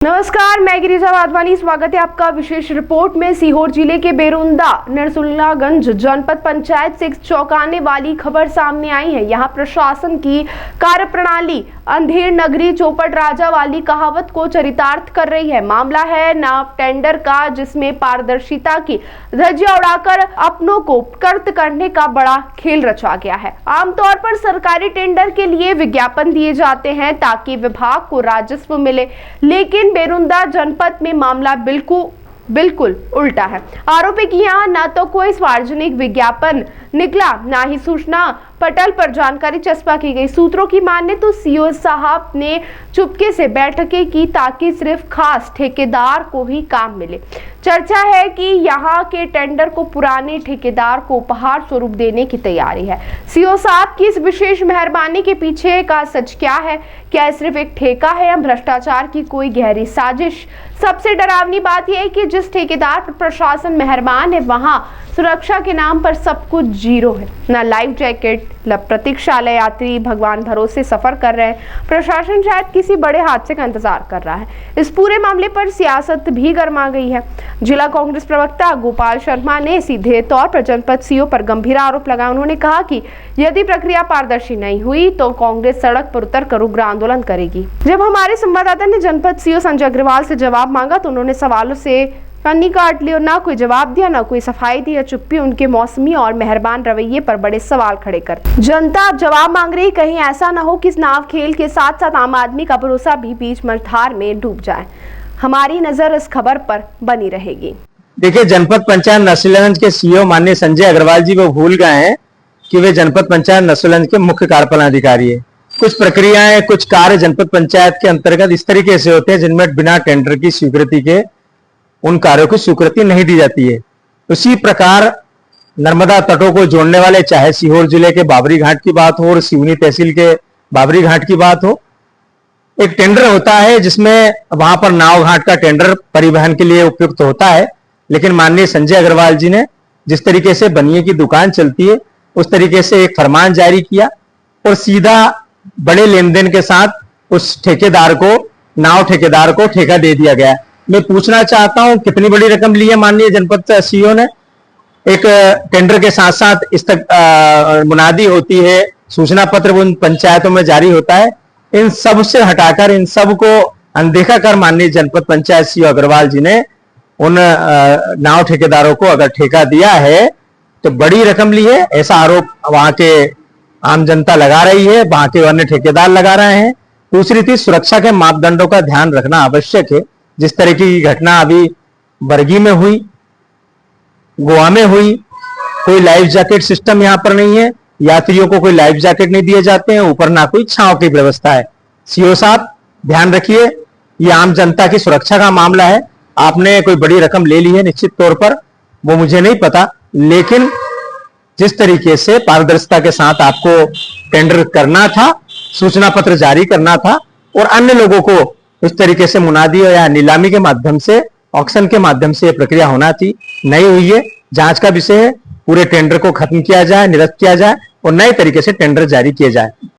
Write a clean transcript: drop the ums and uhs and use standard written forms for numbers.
नमस्कार, मैं गिरिजा वाधवानी। स्वागत है आपका विशेष रिपोर्ट में। सीहोर जिले के बेरुंदा नरसुल्लागंज जनपद पंचायत से एक चौंकाने वाली खबर सामने आई है। यहां प्रशासन की कार्यप्रणाली अंधेर नगरी चौपट राजा वाली कहावत को चरितार्थ कर रही है। मामला है नाव टेंडर का, जिसमें पारदर्शिता की धज्जियां उड़ाकर अपनों को कर्त करने का बड़ा खेल रचा गया है। आमतौर पर सरकारी टेंडर के लिए विज्ञापन दिए जाते हैं ताकि विभाग को राजस्व मिले, लेकिन बेरुंदा जनपद में मामला बिल्कुल उल्टा है। आरोपी की यहाँ न तो कोई सार्वजनिक विज्ञापन निकला, ना ही सूचना पटल पर जानकारी चस्पा की गई। सूत्रों की माने तो सीओ साहब ने चुपके से बैठकें की ताकि सिर्फ खास ठेकेदार को ही काम मिले। चर्चा है कि यहाँ के टेंडर को पुराने ठेकेदार को उपहार स्वरूप देने की तैयारी है। सीओ साहब की इस विशेष मेहरबानी के पीछे का सच क्या है? क्या सिर्फ एक ठेका है या भ्रष्टाचार की कोई गहरी साजिश? सबसे डरावनी बात यह है कि जिस ठेकेदार पर प्रशासन मेहरबान है, वहां सुरक्षा के नाम पर सब कुछ जीरो है। न लाइफ जैकेट, न प्रतीक्षालय, यात्री भगवान भरोसे सफर कर रहे हैं। प्रशासन शायद किसी बड़े हादसे का इंतजार कर रहा है। इस पूरे मामले पर सियासत भी गर्मा गई है। जिला कांग्रेस प्रवक्ता गोपाल शर्मा ने सीधे तौर पर जनपद सीओ पर गंभीर आरोप लगाया। उन्होंने कहा कि यदि प्रक्रिया पारदर्शी नहीं हुई तो कांग्रेस सड़क पर उतरकर उग्र आंदोलन करेगी। जब हमारे संवाददाता ने जनपद सीओ संजय अग्रवाल से जवाब मांगा तो उन्होंने सवालों से कन्नी काट ली और ना कोई जवाब दिया, ना कोई सफाई दी। चुप्पी उनके मौसमी और मेहरबान रवैये पर बड़े सवाल खड़े कर। जनता अब जवाब मांग रही, कहीं ऐसा ना हो कि इस नाव खेल के साथ साथ आम आदमी का भरोसा भी बीच मझधार में डूब जाए। हमारी नजर इस खबर पर बनी रहेगी। देखिए, जनपद पंचायत नरसुल्लागंज के सीओ माननीय संजय अग्रवाल जी वो भूल गए हैं कि वे जनपद पंचायत नरसुल्लागंज के मुख्य कार्यपालन अधिकारी है। कुछ प्रक्रियाएं, कुछ कार्य जनपद पंचायत के अंतर्गत इस तरीके से होते हैं जिनमें बिना टेंडर की स्वीकृति के उन कार्यों की स्वीकृति नहीं दी जाती है। उसी प्रकार नर्मदा तटों को जोड़ने वाले, चाहे सीहोर जिले के बाबरी घाट की बात हो और सिवनी तहसील के बाबरी घाट की बात हो, एक टेंडर होता है जिसमें वहां पर नाव घाट का टेंडर परिवहन के लिए उपयुक्त होता है। लेकिन माननीय संजय अग्रवाल जी ने जिस तरीके से बनिए की दुकान चलती है उस तरीके से एक फरमान जारी किया और सीधा बड़े लेन देन के साथ उस ठेकेदार को, नाव ठेकेदार को ठेका दे दिया गया। मैं पूछना चाहता हूं कितनी बड़ी रकम ली है माननीय जनपद सीओ ने? एक टेंडर के साथ साथ इस तक मुनादी होती है, सूचना पत्र उन पंचायतों में जारी होता है। इन सब से हटाकर, इन सब को अनदेखा कर माननीय जनपद पंचायत सीओ अग्रवाल जी ने उन नाव ठेकेदारों को अगर ठेका दिया है तो बड़ी रकम ली है, ऐसा आरोप वहां के आम जनता लगा रही है, वहां के अन्य ठेकेदार लगा रहे हैं। दूसरी चीज, सुरक्षा के मापदंडों का ध्यान रखना आवश्यक है। जिस तरीके की घटना अभी बरगी में हुई, गोवा में हुई, कोई लाइफ जैकेट सिस्टम यहां पर नहीं है, यात्रियों को कोई लाइफ जैकेट नहीं दिए जाते हैं, ऊपर ना कोई छांव की व्यवस्था है। सीओ साहब ध्यान रखिए, ये आम जनता की सुरक्षा का मामला है। आपने कोई बड़ी रकम ले ली है निश्चित तौर पर, वो मुझे नहीं पता, लेकिन जिस तरीके से पारदर्शिता के साथ आपको टेंडर करना था, सूचना पत्र जारी करना था और अन्य लोगों को इस तरीके से मुनादी या नीलामी के माध्यम से, ऑक्शन के माध्यम से यह प्रक्रिया होना थी, नहीं हुई है। जांच का विषय है, पूरे टेंडर को खत्म किया जाए, निरस्त किया जाए और नए तरीके से टेंडर जारी किए जाए।